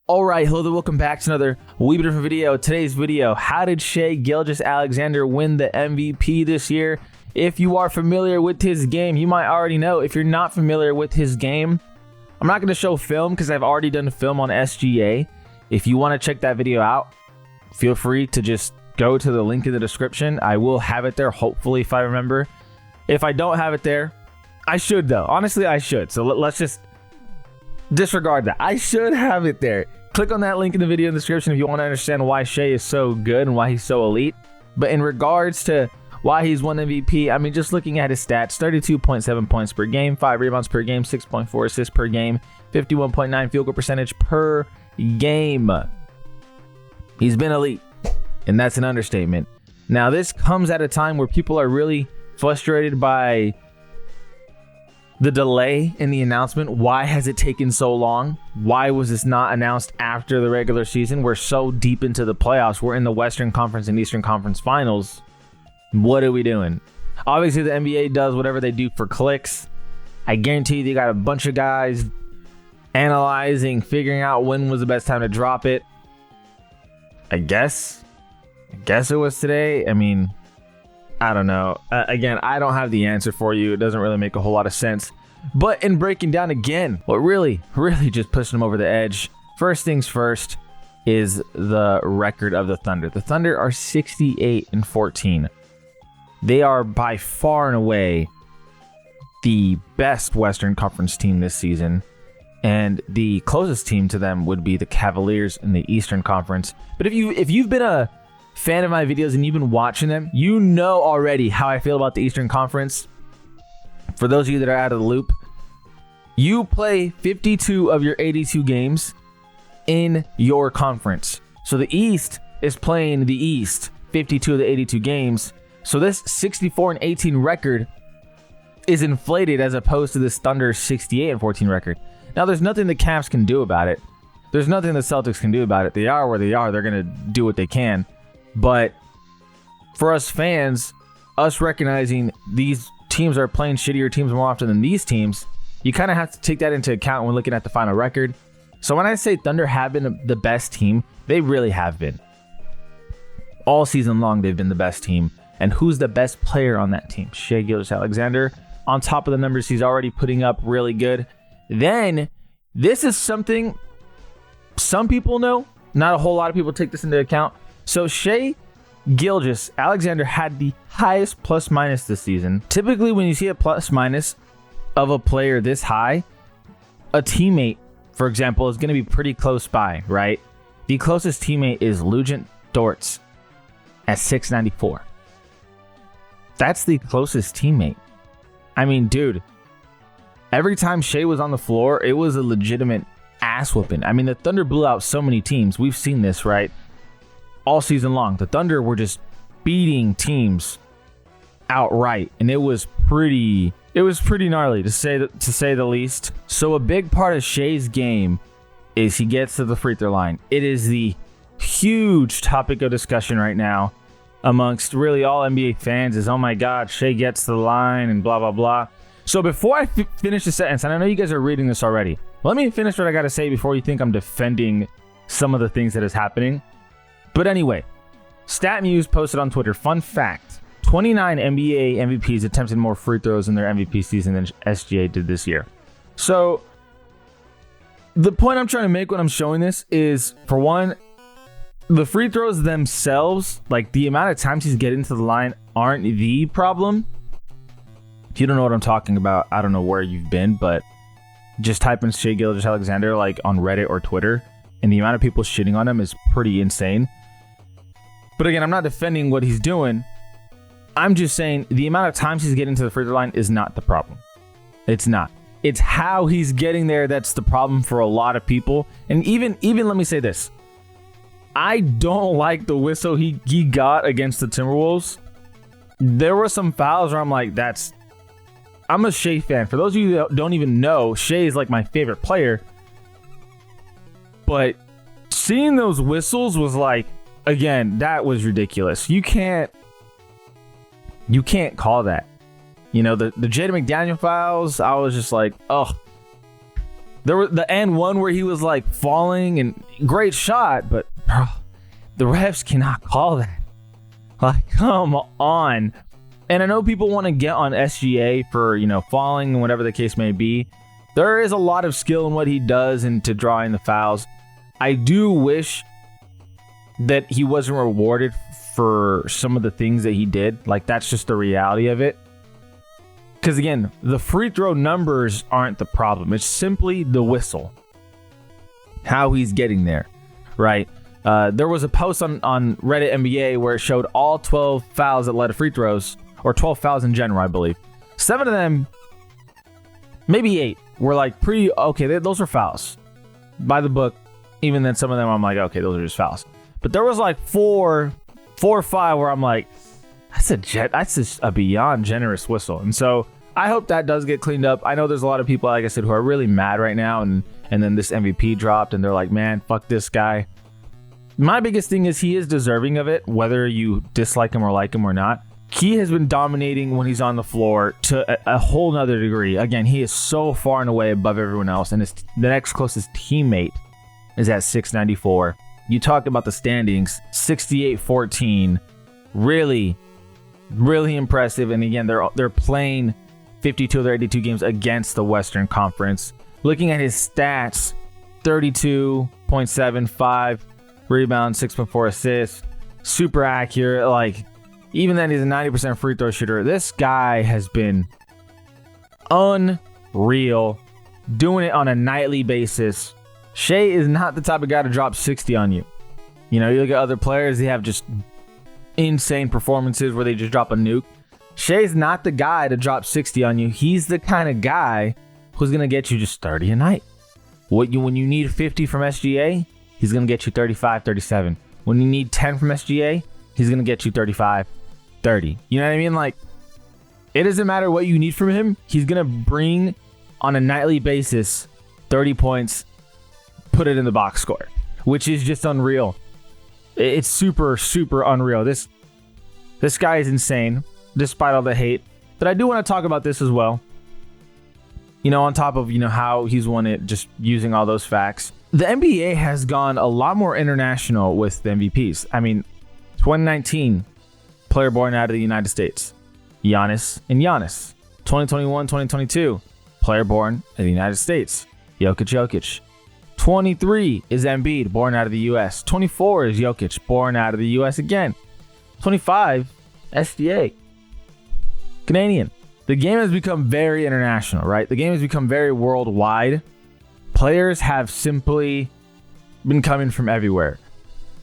Alright, hello there, welcome back to another wee bit different video. Today's video, how did Shai Gilgeous-Alexander win the MVP this year? If you are familiar with his game, you might already know. If you're not familiar with his game, I'm not going to show film because I've already done a film on SGA. If you want to check that video out, feel free to just go to the link in the description. I will have it there, hopefully, if I remember. If I don't have it there, I should though. Honestly, I should. So let's just disregard that. I should have it there. Click on that link in the video in the description if you want to understand why Shai is so good and why he's so elite. But in regards to why he's won MVP, I mean, just looking at his stats, 32.7 points per game, 5 rebounds per game, 6.4 assists per game, 51.9 field goal percentage per game. He's been elite, and that's an understatement. Now, this comes at a time where people are really frustrated by the delay in the announcement. Why has it taken so long? Why was this not announced after the regular season? We're so deep into the playoffs. We're in the Western Conference and Eastern Conference Finals. What are we doing? Obviously, the NBA does whatever they do for clicks. I guarantee you they got a bunch of guys analyzing, figuring out when was the best time to drop it. I guess it was today. I mean, I don't know. Again, I don't have the answer for you. It doesn't really make a whole lot of sense. But in breaking down again, what really just pushing them over the edge, first things first, is the record of the Thunder. The Thunder are 68-14. They are by far and away the best Western Conference team this season. And the closest team to them would be the Cavaliers in the Eastern Conference. But if you've been a fan of my videos and you've been watching them, you know already how I feel about the Eastern Conference. For those of you that are out of the loop, you play 52 of your 82 games in your conference. So the East is playing the East 52 of the 82 games. So this 64-18 record is inflated as opposed to this Thunder 68-14 record. Now, there's nothing the Cavs can do about it. There's nothing the Celtics can do about it. They are where they are. They're going to do what they can. But for us fans, us recognizing these teams are playing shittier teams more often than these teams, you kind of have to take that into account when looking at the final record. So when I say Thunder have been the best team, they really have been. All season long, they've been the best team. And who's the best player on that team? Shai Gilgeous-Alexander. On top of the numbers he's already putting up, really good. Then, this is something some people know. Not a whole lot of people take this into account. So Shai Gilgeous-Alexander had the highest plus minus this season. Typically, when you see a plus minus of a player this high, a teammate, for example, is going to be pretty close by, right? The closest teammate is Lugent Dortz at 694. That's the closest teammate. I mean, dude, every time Shai was on the floor, it was a legitimate ass whooping. I mean, the Thunder blew out so many teams. We've seen this, right? All season long, the Thunder were just beating teams outright, and it was pretty gnarly to say the least. So a big part of Shai's game is he gets to the free throw line. It is the huge topic of discussion right now amongst really all NBA fans is, oh my God, Shai gets to the line and blah, blah, blah. So before I finish the sentence, and I know you guys are reading this already, let me finish what I got to say before you think I'm defending some of the things that is happening. But anyway, StatMuse posted on Twitter, fun fact, 29 NBA MVPs attempted more free throws in their MVP season than SGA did this year. So the point I'm trying to make when I'm showing this is, for one, the free throws themselves, like the amount of times he's getting to the line, aren't the problem. If you don't know what I'm talking about, I don't know where you've been, but just type in Shai Gilgeous-Alexander like on Reddit or Twitter, and the amount of people shitting on him is pretty insane. But again, I'm not defending what he's doing. I'm just saying the amount of times he's getting to the free throw line is not the problem. It's not. It's how he's getting there that's the problem for a lot of people. And even let me say this. I don't like the whistle he got against the Timberwolves. There were some fouls where I'm like, I'm a Shai fan. For those of you that don't even know, Shai is like my favorite player. But seeing those whistles was like, again, that was ridiculous. You can't call that. You know, the Jaden McDaniel fouls, I was just like, oh, There was the and one where he was like falling and great shot, but bro, the refs cannot call that. Like, come on. And I know people want to get on SGA for, falling and whatever the case may be. There is a lot of skill in what he does and to drawing the fouls. I do wish that he wasn't rewarded for some of the things that he did. Like, that's just the reality of it. Because again, the free throw numbers aren't the problem. It's simply the whistle. How he's getting there, right? There was a post on Reddit NBA where it showed all 12 fouls that led to free throws, or 12 fouls in general, I believe. 7 of them, maybe 8, were like pretty okay. Those are fouls by the book. Even then, some of them I'm like, okay, those are just fouls. But there was like 4 or 5 where I'm like, that's just a beyond generous whistle. And so I hope that does get cleaned up. I know there's a lot of people, like I said, who are really mad right now, and then this MVP dropped, and they're like, man, fuck this guy. My biggest thing is he is deserving of it, whether you dislike him or like him or not. He has been dominating when he's on the floor to a whole nother degree. Again, he is so far and away above everyone else, and the next closest teammate is at 694. You talk about the standings, 68-14. Really, really impressive. And again, they're playing 52 of their 82 games against the Western Conference. Looking at his stats, 32.75 rebounds, 6.4 assists, super accurate. Like, even then, he's a 90% free throw shooter. This guy has been unreal, doing it on a nightly basis. Shai is not the type of guy to drop 60 on you. You look at other players, they have just insane performances where they just drop a nuke. Shai's not the guy to drop 60 on you. He's the kind of guy who's going to get you just 30 a night. When you need 50 from SGA, he's going to get you 35, 37. When you need 10 from SGA, he's going to get you 35, 30. You know what I mean? Like, it doesn't matter what you need from him. He's going to bring on a nightly basis 30 points, put it in the box score, which is just unreal. It's super, super unreal. This guy is insane, despite all the hate. But I do want to talk about this as well. On top of, how he's won it, just using all those facts. The NBA has gone a lot more international with the MVPs. I mean, 2019, player born out of the United States, Giannis and Giannis. 2021, 2022, player born in the United States, Jokic. 23 is Embiid, born out of the U.S. 24 is Jokic, born out of the U.S. again. 25, SGA, Canadian. The game has become very international, right? The game has become very worldwide. Players have simply been coming from everywhere.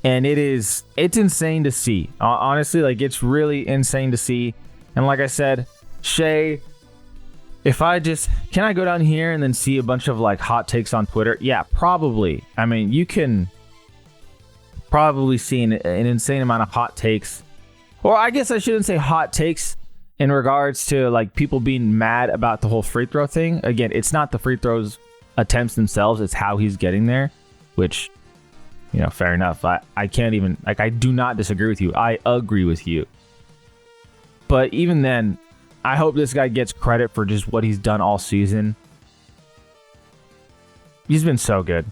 And it's insane to see. Honestly, like, it's really insane to see. And like I said, Shai, can I go down here and then see a bunch of like hot takes on Twitter? Yeah, probably. I mean, you can probably see an insane amount of hot takes. Or I guess I shouldn't say hot takes in regards to like people being mad about the whole free throw thing. Again, it's not the free throws attempts themselves, it's how he's getting there, which, fair enough. I can't even, I do not disagree with you. I agree with you. But even then, I hope this guy gets credit for just what he's done all season. He's been so good.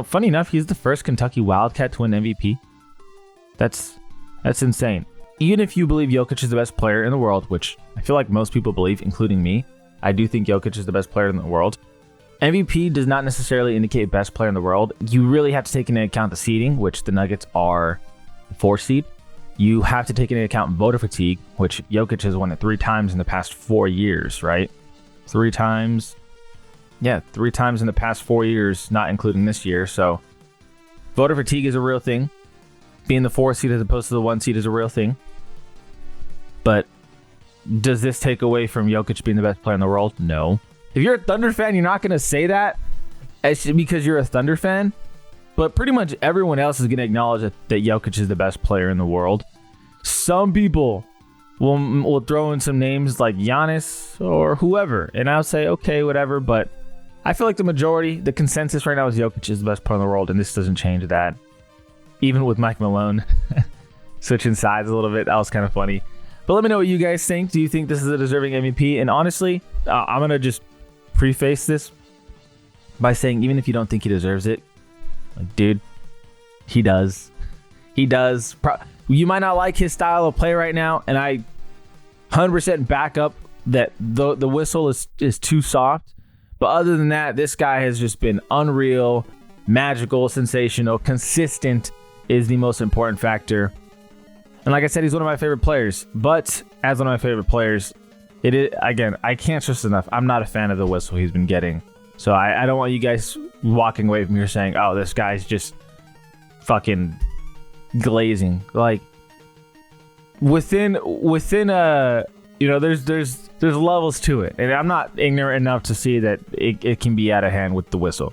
Funny enough, he's the first Kentucky Wildcat to win MVP. That's insane. Even if you believe Jokic is the best player in the world, which I feel like most people believe, including me, I do think Jokic is the best player in the world. MVP does not necessarily indicate best player in the world. You really have to take into account the seeding, which the Nuggets are the 4 seed. You have to take into account voter fatigue, which Jokic has won it 3 times in the past 4 years, right? 3 times. Yeah, 3 times in the past 4 years, not including this year. So voter fatigue is a real thing. Being the 4 seed as opposed to the 1 seed is a real thing. But does this take away from Jokic being the best player in the world? No. If you're a Thunder fan, you're not going to say that because you're a Thunder fan. But pretty much everyone else is going to acknowledge that Jokic is the best player in the world. Some people will throw in some names like Giannis or whoever, and I'll say, okay, whatever. But I feel like the majority, the consensus right now is Jokic is the best player in the world, and this doesn't change that. Even with Mike Malone switching sides a little bit, that was kind of funny. But let me know what you guys think. Do you think this is a deserving MVP? And honestly, I'm going to just preface this. by saying, even if you don't think he deserves it, like, dude, he does. He does. You might not like his style of play right now, and I 100% back up that the whistle is too soft. But other than that, this guy has just been unreal, magical, sensational, consistent is the most important factor. And like I said, he's one of my favorite players. But as one of my favorite players, it is, again, I can't stress enough, I'm not a fan of the whistle he's been getting. So I don't want you guys walking away from here saying, oh, this guy's just fucking glazing. Like, within there's levels to it, and I'm not ignorant enough to see that it can be out of hand with the whistle.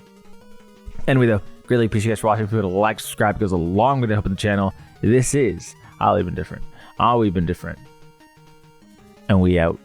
Anyway, though, greatly appreciate you guys for watching. If you would like, subscribe, it goes a long way to helping the channel. This is I'll Even Different. I'll Even Different, and we out.